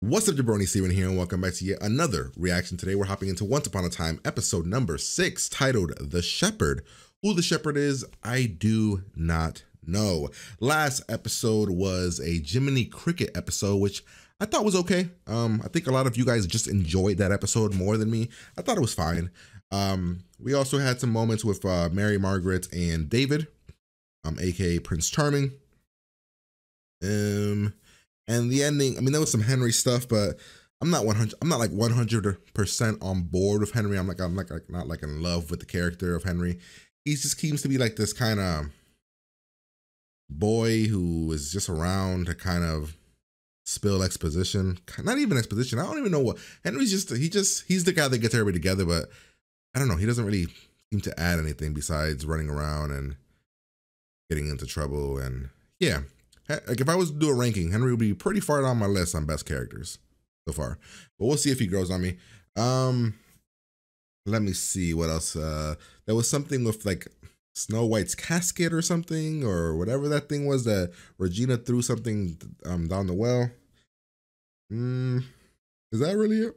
What's up, Jabroni? Steven here, and welcome back to yet another reaction. Today we're hopping into Once Upon a Time, episode number 6, titled The Shepherd. Who the Shepherd is, I do not know. Last episode was a Jiminy Cricket episode, which I thought was okay. I think a lot of you guys just enjoyed that episode more than me. I thought it was fine. We also had some moments with Mary Margaret and David, aka Prince Charming. And the ending, I mean, there was some Henry stuff, but I'm not like 100% on board with Henry. I'm not like in love with the character of Henry. He just seems to be like this kind of boy who is just around to kind of spill exposition. Not even exposition. I don't even know what Henry's he's the guy that gets everybody together, but I don't know. He doesn't really seem to add anything besides running around and getting into trouble. And yeah. Like if I was to do a ranking, Henry would be pretty far down my list on best characters so far. But we'll see if he grows on me. Let me see what else. There was something with like Snow White's casket or something, or whatever that thing was that Regina threw something down the well. Is that really it?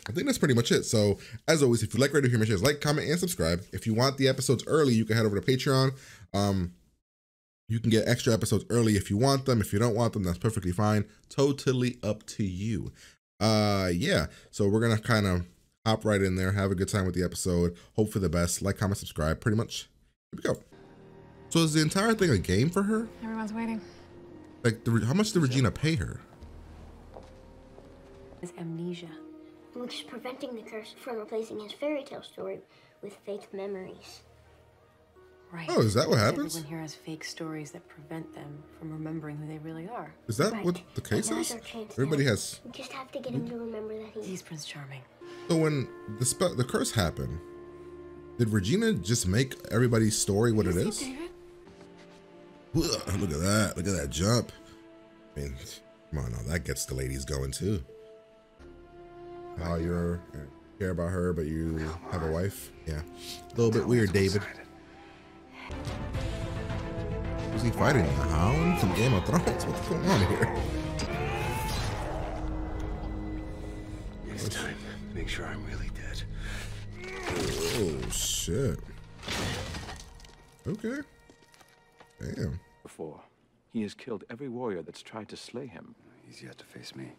I think that's pretty much it. So as always, if you like Radio Humor, like, comment, and subscribe. If you want the episodes early, you can head over to Patreon. You can get extra episodes early if you want them. If you don't want them, that's perfectly fine. Totally up to you. Yeah, so we're gonna kind of hop right in there, have a good time with the episode, hope for the best, like, comment, subscribe, pretty much. Here we go. So is the entire thing a game for her? Everyone's waiting. Like, how much did Regina pay her? His amnesia. Which is preventing the curse from replacing his fairy tale story with fake memories. Right. Oh, is that what happens? Everyone here has fake stories that prevent them from remembering who they really are. Is that Right. what the case And is? now's our chance Everybody now. has. We just have to get him to remember that He's Prince Charming. So when the curse happened, did Regina just make everybody's story what it is? Look at that! Look at that jump! I mean, come on, now that gets the ladies going too. How you care about her, but you have a wife? Yeah, a little bit weird, David. Who's he fighting? The Hound from Game of Thrones? What's going on here? It's time to make sure I'm really dead. Oh shit. Okay. Damn. Before, he has killed every warrior that's tried to slay him. He's yet to face me.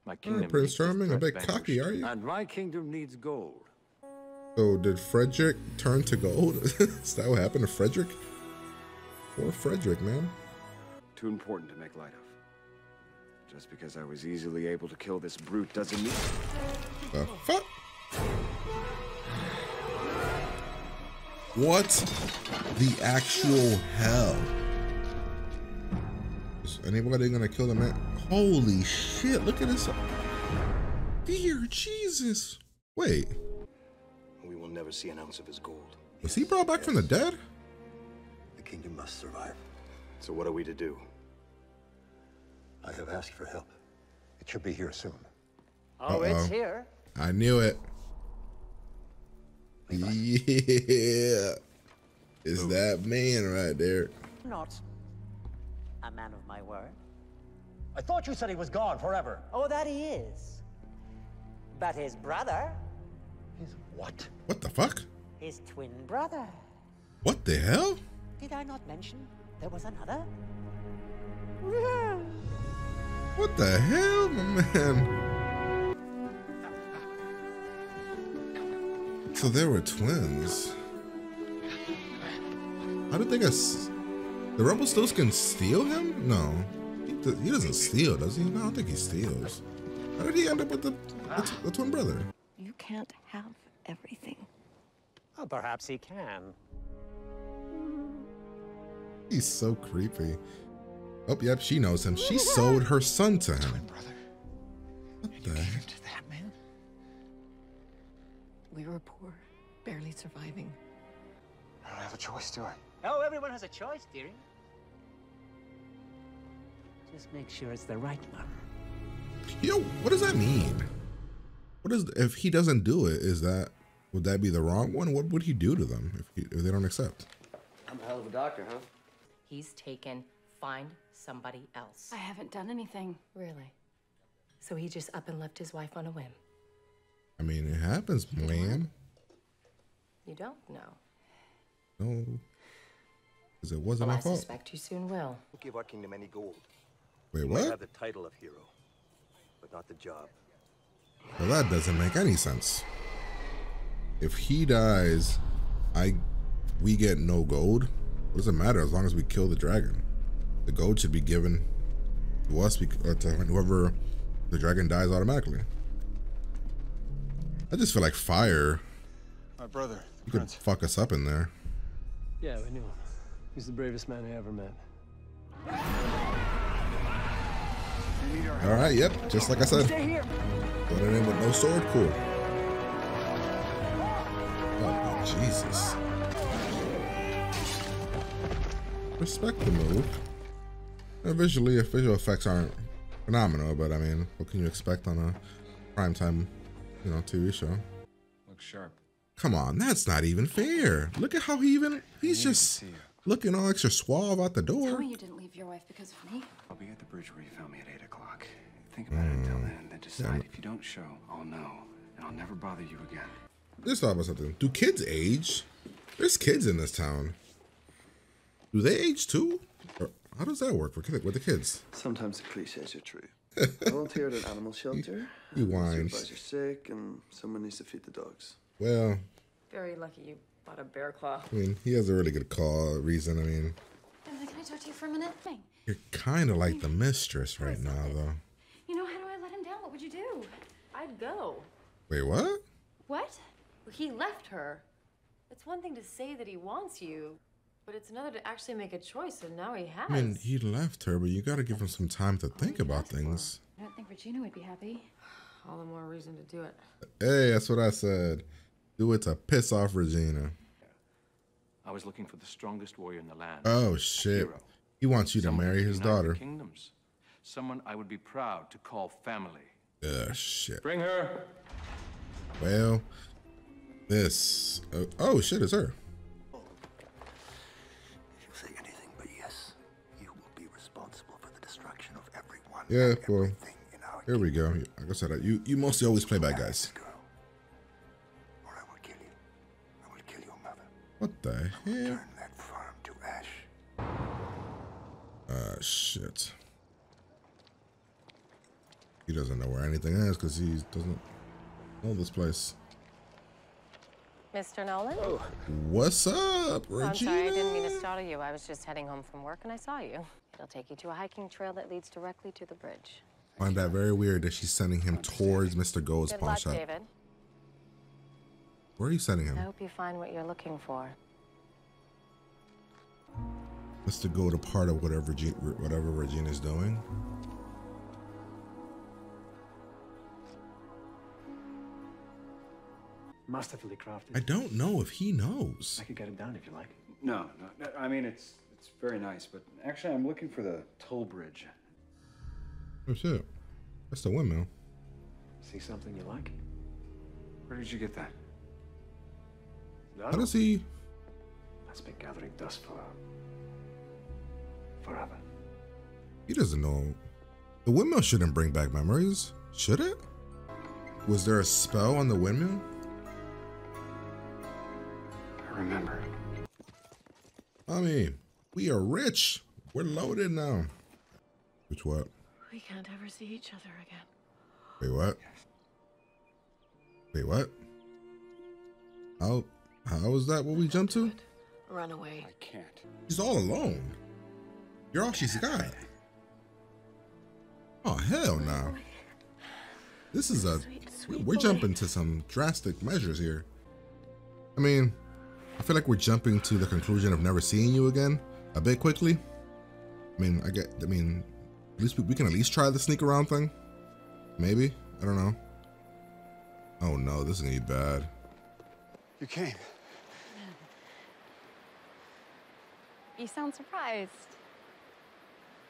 My All kingdom right, Prince needs this Charming, a threat bit cocky, vanquished. are you? And my kingdom needs gold. So did Frederick turn to gold? Is that what happened to Frederick? Poor Frederick, man. Too important to make light of. Just because I was easily able to kill this brute doesn't mean... The fuck? What the actual hell? Is anybody gonna kill the man? Holy shit, look at this. Dear Jesus. Wait, We will never see an ounce of his gold. was he brought back from the dead? The kingdom must survive. So what are we to do? I have asked for help. It should be here soon. Oh, it's here. I knew it. Yeah. It's that man right there. Not a man of my word. I thought you said he was gone forever. Oh, that he is. But his brother, His what? What the fuck? his twin brother. What the hell? Did I not mention there was another? What the hell, my man? So there were twins. How did they get? The Rumpelstiltskin steal him? No, he doesn't steal, does he? No, I don't think he steals. How did he end up with the twin brother? You can't have everything. Oh, perhaps he can. He's so creepy. Oh, yep, she knows him. She sold her son to him. Brother, What you the gave heck? him to that man? We were poor, barely surviving. I don't have a choice, do I? Oh, everyone has a choice, dearie. Just make sure it's the right one. Yo, what does that mean? What is if he doesn't do it? Would that be the wrong one? What would he do to them if they don't accept? I'm a hell of a doctor, huh? He's taken. Find somebody else. I haven't done anything. Really? So he just up and left his wife on a whim. I mean, it happens, ma'am. You don't know. No. Because it wasn't my I fault. suspect you soon will. Don't give our kingdom any gold. Wait, You might what? have the title of hero, but not the job. Well, that doesn't make any sense. If he dies, we get no gold. What does it matter as long as we kill the dragon? The gold should be given to us, or to whoever the dragon dies automatically. I just feel like fire. My brother, You could fuck us up in there. Yeah, we knew him. He's the bravest man I ever met. All right, yep, just like I said. Stay here. Going in with no sword, cool. Oh, Jesus. Respect the move. Visually, visual effects aren't phenomenal, but I mean, what can you expect on a primetime, TV show? Looks sharp. Come on, that's not even fair. Look at how he's just looking all extra suave out the door. Tell me you didn't leave your wife because of me. I'll be at the bridge where you found me at 8 o'clock. Think about it until then decide. If you don't show, I'll know, and I'll never bother you again. Just thought about something. Do kids age? There's kids in this town. Do they age too? Or how does that work with the kids? Sometimes the cliches are true. Volunteer at an animal shelter. He whines. Supervisor's sick, and someone needs to feed the dogs. Well, Very lucky you bought a bear claw. I mean, he has a really good reason. I mean, Emily, can I talk to you for a minute? you're kind of like the mistress right now, though. You know, how do I let him down? What would you do? I'd go. Wait, what? What? He left her. It's one thing to say that he wants you, but it's another to actually make a choice, and now he has. I mean, he left her, but you got to give him some time to think about things. I don't think Regina would be happy. All the more reason to do it. Hey, that's what I said. Do it to piss off Regina. I was looking for the strongest warrior in the land. Oh, shit. He wants you to Someone marry who his could unite the daughter. Kingdoms. Someone I would be proud to call family. Shit. Bring her. Well, this. Oh, shit, it's her. If you say anything but yes, you will be responsible for the destruction of everyone. Yeah, and well, everything in our here we go. Like I said, you mostly always play bad guys. girl, or I will kill you. I will kill your mother. What the hell? Turn that farm to ash. Shit. He doesn't know where anything is because he doesn't know this place. Mr. Nolan? What's up, Regina? I'm sorry, I didn't mean to startle you. I was just heading home from work and I saw you. It'll take you to a hiking trail that leads directly to the bridge. I find that very weird that she's sending him towards Mr. Gold's Good pawn luck, shop. David. Where are you sending him? I hope you find what you're looking for. Mr. Gold, a part of whatever Regina's doing. Masterfully crafted. I don't know if he knows. I could get it down if you like. No. I mean, it's very nice, but actually, I'm looking for the toll bridge. Oh shit, that's the windmill. See something you like? Where did you get that? How does he? That's been gathering dust for forever. He doesn't know. The windmill shouldn't bring back memories, should it? Was there a spell on the windmill? I remember. I mean, we are rich. We're loaded now. Which what? We can't ever see each other again. Wait, what? Wait, what? How is that what we jumped to? Run away. I can't. She's all alone. You're all she's got. Oh, hell no. This is we're jumping to some drastic measures here. I mean, I feel like we're jumping to the conclusion of never seeing you again a bit quickly. I mean, at least we can at least try the sneak around thing. Maybe. I don't know. Oh no, this is gonna be bad. You came. You sound surprised.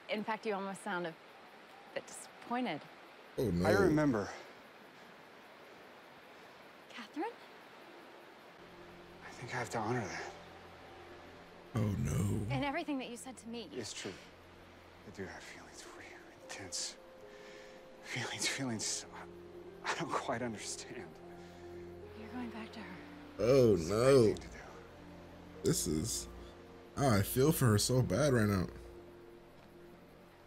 In fact, you almost sound a bit disappointed. Oh no. I remember. Catherine? I think I have to honor that. Oh no. And everything that you said to me. It's true. I do have feelings for you. Intense. Feelings. I don't quite understand. You're going back to her. Oh no. This is. Oh, I feel for her so bad right now.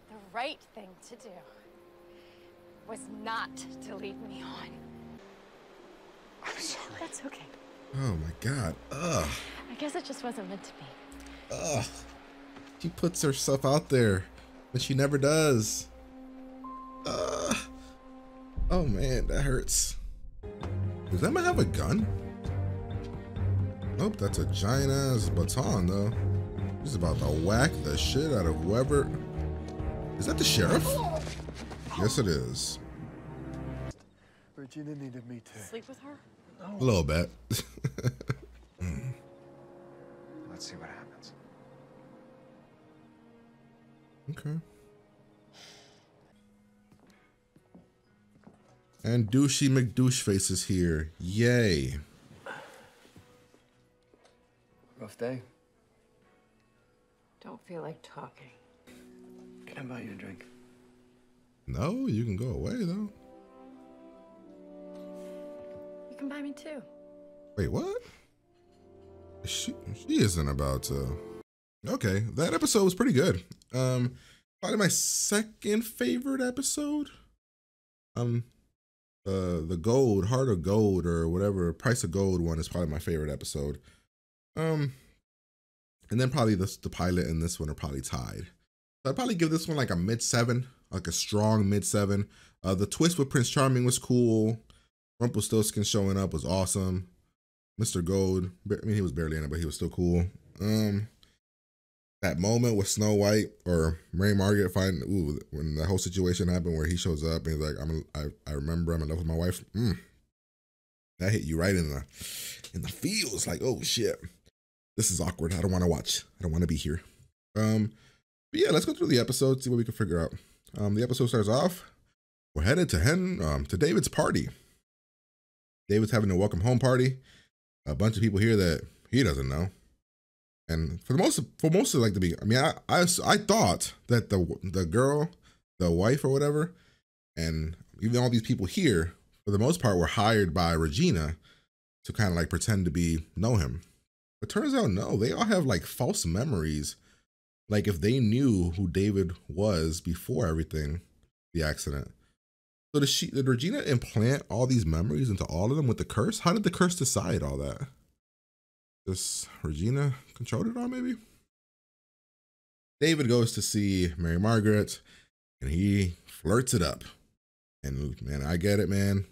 The right thing to do was not to lead me on. I'm sorry. That's okay. Oh my God. Ugh. I guess it just wasn't meant to be. Ugh. She puts herself out there, but she never does. Ugh. Oh man, that hurts. Does that man have a gun? Nope, that's a giant ass baton though. He's about to whack the shit out of whoever. Is that the sheriff? Yes, it is. Regina needed me to sleep with her? A little bit. Let's see what happens. Okay. And Douchey McDoucheface is here. Yay. Rough day. Don't feel like talking. Can I buy you a drink? No, you can go away though. You can buy me too. Wait, what? She isn't about to. Okay, that episode was pretty good. Probably my second favorite episode. The gold, Heart of Gold or whatever, Price of Gold one is probably my favorite episode. And then probably the pilot and this one are probably tied. So I'd probably give this one like a mid-7, like a strong mid-7. The twist with Prince Charming was cool. Rumpelstiltskin showing up was awesome. Mr. Gold, I mean, he was barely in it, but he was still cool. That moment with Snow White or Mary Margaret when that whole situation happened where he shows up and he's like, I remember I'm in love with my wife. That hit you right in the feels. Like, oh shit, this is awkward. I don't want to watch. I don't want to be here. But yeah, let's go through the episode, see what we can figure out. The episode starts off. We're headed to David's party. David's having a welcome home party. A bunch of people here that he doesn't know. And for most of like the beginning, I mean, I thought that the girl, the wife or whatever, and even all these people here, for the most part, were hired by Regina to kind of like pretend to know him. But turns out, no, they all have like false memories. Like if they knew who David was before everything, the accident. So did Regina implant all these memories into all of them with the curse? How did the curse decide all that? Does Regina control it all, maybe? David goes to see Mary Margaret, and he flirts it up. And man, I get it, man.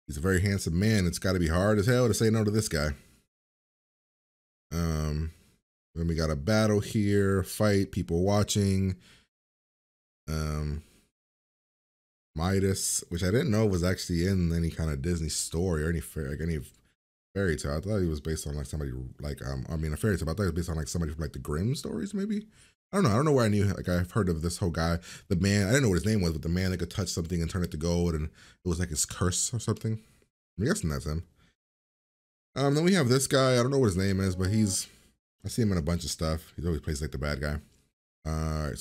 He's a very handsome man. It's got to be hard as hell to say no to this guy. Then we got a battle here, fight, people watching. Midas, which I didn't know was actually in any kind of Disney story or any fairy tale. I thought he was based on like somebody like a fairy tale. But I thought it was based on like somebody from like the Grimm stories, maybe. I don't know where I knew. Like I've heard of this whole guy, the man. I didn't know what his name was, but the man that could touch something and turn it to gold, and it was like his curse or something. I'm guessing that's him. Then we have this guy. I don't know what his name is, but I see him in a bunch of stuff. He always plays like the bad guy. All right,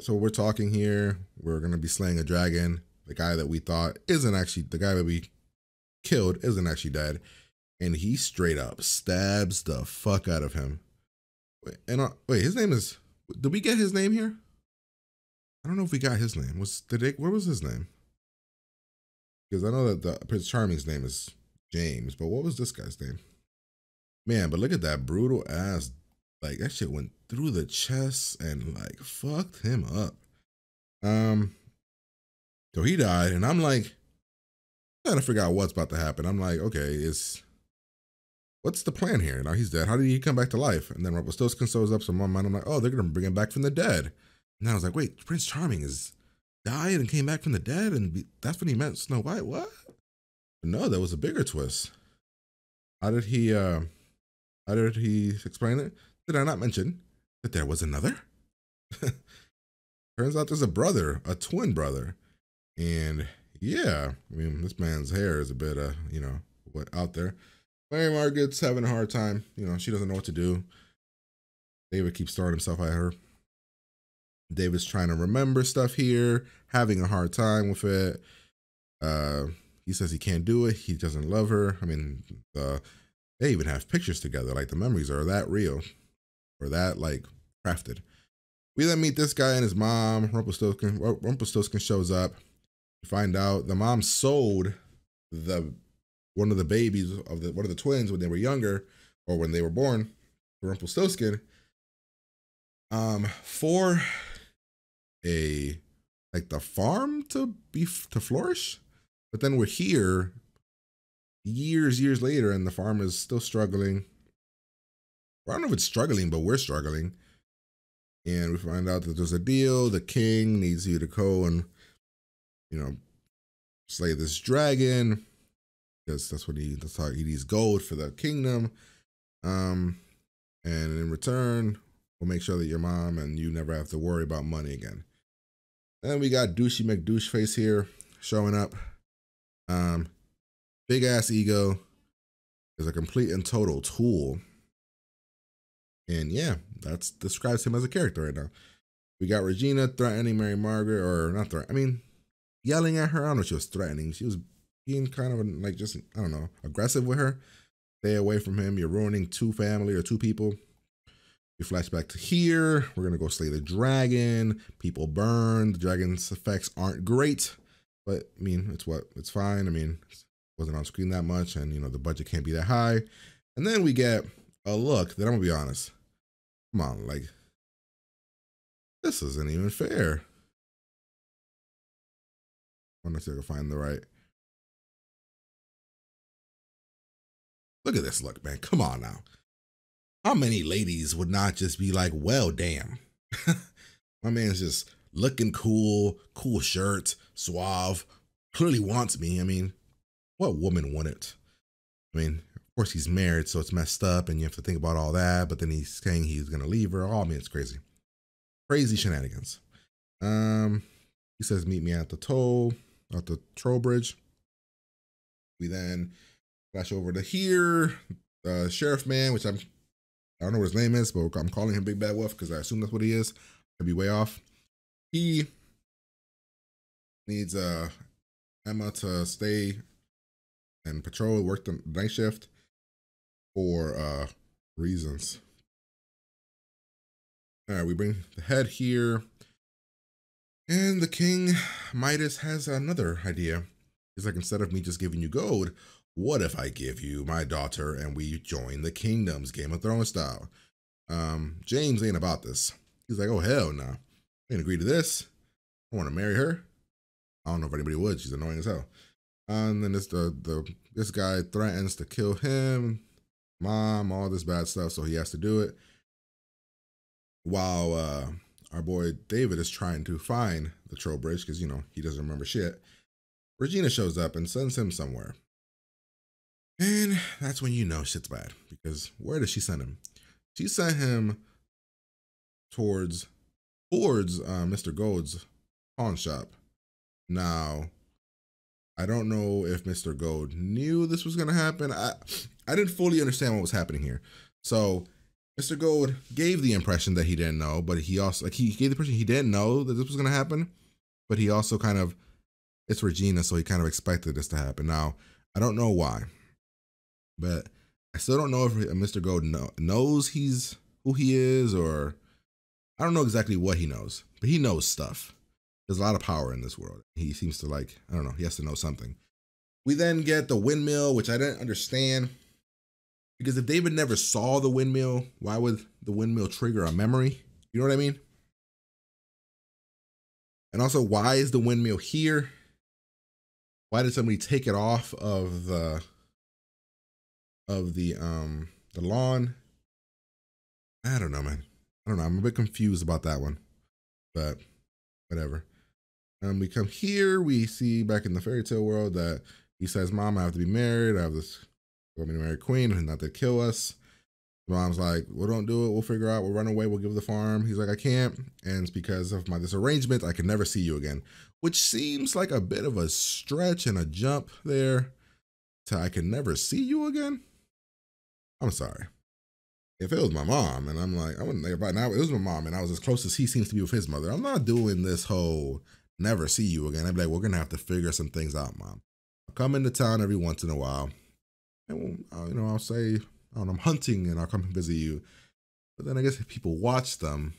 so we're talking here. We're gonna be slaying a dragon. The guy that we thought isn't actually the guy that we killed isn't actually dead, and he straight up stabs the fuck out of him. Wait, his name is. Did we get his name here? I don't know if we got his name. Where was his name? Because I know that the Prince Charming's name is James, but what was this guy's name? Man, but look at that brutal ass. Like that shit went through the chest and like fucked him up. So he died, and I'm like trying to figure out what's about to happen. I'm like, okay, what's the plan here? Now he's dead. How did he come back to life? And then Rumpelstiltskin shows up. So in my mind, I'm like, oh, they're gonna bring him back from the dead. And then I was like, wait, Prince Charming is died and came back from the dead, and that's when he met Snow White. What? No, there was a bigger twist. How did he explain it? Did I not mention that there was another? Turns out there's a brother, a twin brother. And yeah, I mean, this man's hair is a bit, out there. Mary Margaret's having a hard time. She doesn't know what to do. David keeps throwing himself at her. David's trying to remember stuff here, having a hard time with it. He says he can't do it. He doesn't love her. I mean, they even have pictures together. Like the memories are that real or that like crafted. We then meet this guy and his mom. Rumpelstiltskin shows up. We find out the mom sold one of the babies of one of the twins when they were younger or when they were born to Rumpelstiltskin for the farm to flourish. But then we're here years later and the farm is still struggling. Well, I don't know if it's struggling, but we're struggling. And we find out that there's a deal. The king needs you to go and, slay this dragon. Because that's how he needs gold for the kingdom. And in return, we'll make sure that your mom and you never have to worry about money again. And we got Douchey McDoucheface here showing up. Big ass ego. Is a complete and total tool. And yeah, that describes him as a character right now. We got Regina threatening Mary Margaret, or not yelling at her. I don't know if she was threatening. She was being kind of aggressive with her. Stay away from him. You're ruining two people. We flash back to here. We're going to go slay the dragon. People burn. The dragon's effects aren't great. But, I mean, it's fine. I mean, it wasn't on screen that much. And, the budget can't be that high. And then we get a look that I'm going to be honest. Come on, this isn't even fair. I wonder if I can find the right. Look at this look, man. Come on now. How many ladies would not just be like, well, damn. My man's just looking cool shirt, suave, clearly wants me. I mean, what woman wouldn't? I mean, of course he's married, so it's messed up and you have to think about all that, but then he's saying he's going to leave her. Oh, I mean, it's crazy. Crazy shenanigans. He says, meet me at the troll bridge. We then flash over to here. Sheriff man, which I don't know what his name is, but I'm calling him Big Bad Wolf because I assume that's what he is. I'd be way off. He needs Emma to stay and patrol, work the night shift for reasons. All right, we bring the head here. And the king, Midas, has another idea. He's like, instead of me just giving you gold, what if I give you my daughter and we join the kingdoms, Game of Thrones style? James ain't about this. He's like, oh, hell no. I ain't agree to this. I want to marry her. I don't know if anybody would. She's annoying as hell. And then this guy threatens to kill him, mom, all this bad stuff, so he has to do it. While our boy David is trying to find the troll bridge because, he doesn't remember shit. Regina shows up and sends him somewhere. And that's when shit's bad. Because where does she send him? She sent him towards Mr. Gold's pawn shop. Now, I don't know if Mr. Gold knew this was going to happen. I didn't fully understand what was happening here. So Mr. Gold gave the impression that he didn't know, but he also, he gave the impression he didn't know that this was going to happen, but he also it's Regina, so he kind of expected this to happen. Now, I don't know why, but I still don't know if Mr. Gold knows who he is, or I don't know exactly what he knows, but he knows stuff. There's a lot of power in this world. He seems to I don't know, he has to know something. We then get the windmill, which I didn't understand. Because if David never saw the windmill, why would the windmill trigger a memory? You know what I mean? And also, why is the windmill here? Why did somebody take it off of the lawn? I don't know, man. I don't know. I'm a bit confused about that one, but whatever. We come here. We see back in the fairy tale world that he says, "Mom, I have to be married. I have this. Want me to marry Queen and not to kill us." Mom's like, "Well, don't do it. We'll figure out. We'll run away. We'll give the farm." He's like, "I can't. And it's because of this arrangement. I can never see you again." Which seems like a bit of a stretch and a jump there to I can never see you again. I'm sorry. If it was my mom, and I'm like, I wouldn't think about it now. It was my mom, and I was as close as he seems to be with his mother. I'm not doing this whole never see you again. I'd be like, we're gonna have to figure some things out, mom. I'll come into town every once in a while, and I'll say, I'm hunting, and I'll come visit you. But then I guess if people watch them,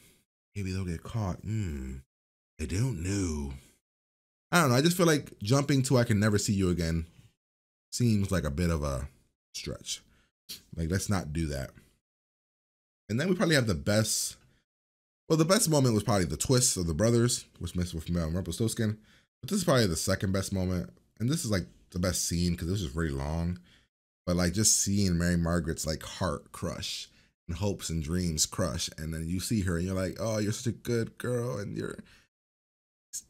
maybe they'll get caught. They don't know. I don't know. I just feel like jumping to I can never see you again seems like a bit of a stretch. Like, let's not do that. And then we probably have the best moment was probably the twist of the brothers, which messed with Rumpelstiltskin. But this is probably the second best moment. And this is like the best scene because it was just really long. But like just seeing Mary Margaret's like heart crush and hopes and dreams crush. And then you see her and you're like, oh, you're such a good girl. And you're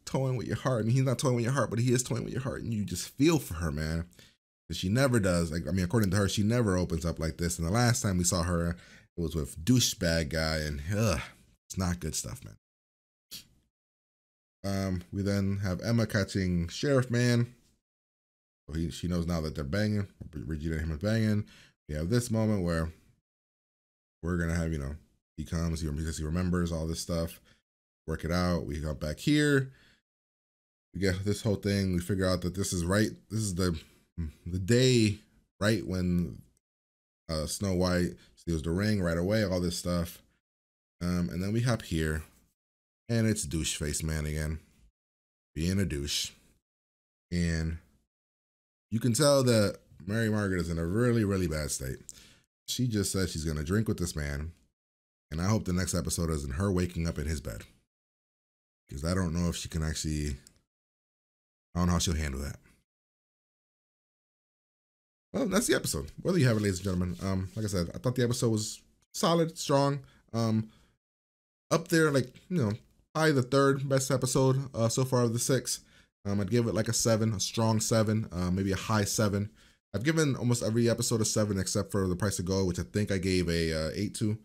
toying with your heart. I mean, he's not toying with your heart, but he is toying with your heart. And you just feel for her, man. Because she never does. Like, I mean, according to her, she never opens up like this. And the last time we saw her, it was with douchebag guy, and it's not good stuff, man. We then have Emma catching Sheriff Man. So she knows now that they're banging. Regina and him are banging. We have this moment where we're gonna have, he comes, because he remembers all this stuff. Work it out. We got back here. We get this whole thing. We figure out that this is right. This is the day right when Snow White steals the ring right away, all this stuff. And then we hop here, and it's douche face man again, being a douche. And you can tell that Mary Margaret is in a really, really bad state. She just said she's going to drink with this man. And I hope the next episode isn't her waking up in his bed. Because I don't know if she can actually, I don't know how she'll handle that. Well, that's the episode. Well, there you have it, ladies and gentlemen. Like I said, I thought the episode was solid, strong. Up there, like, probably the third best episode so far of the 6. I'd give it like a 7, a strong 7, maybe a high 7. I've given almost every episode a 7 except for The Price of Gold, which I think I gave a 8 to.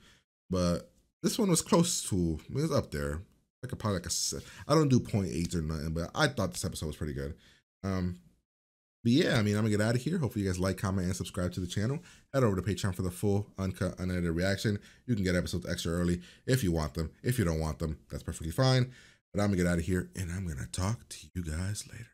But this one was close to, it was up there. Like probably like a, I don't do 0.8s or nothing, but I thought this episode was pretty good. But yeah, I mean, I'm gonna get out of here. Hopefully you guys like, comment, and subscribe to the channel. Head over to Patreon for the full, uncut, unedited reaction. You can get episodes extra early if you want them. If you don't want them, that's perfectly fine. But I'm gonna get out of here, and I'm gonna talk to you guys later.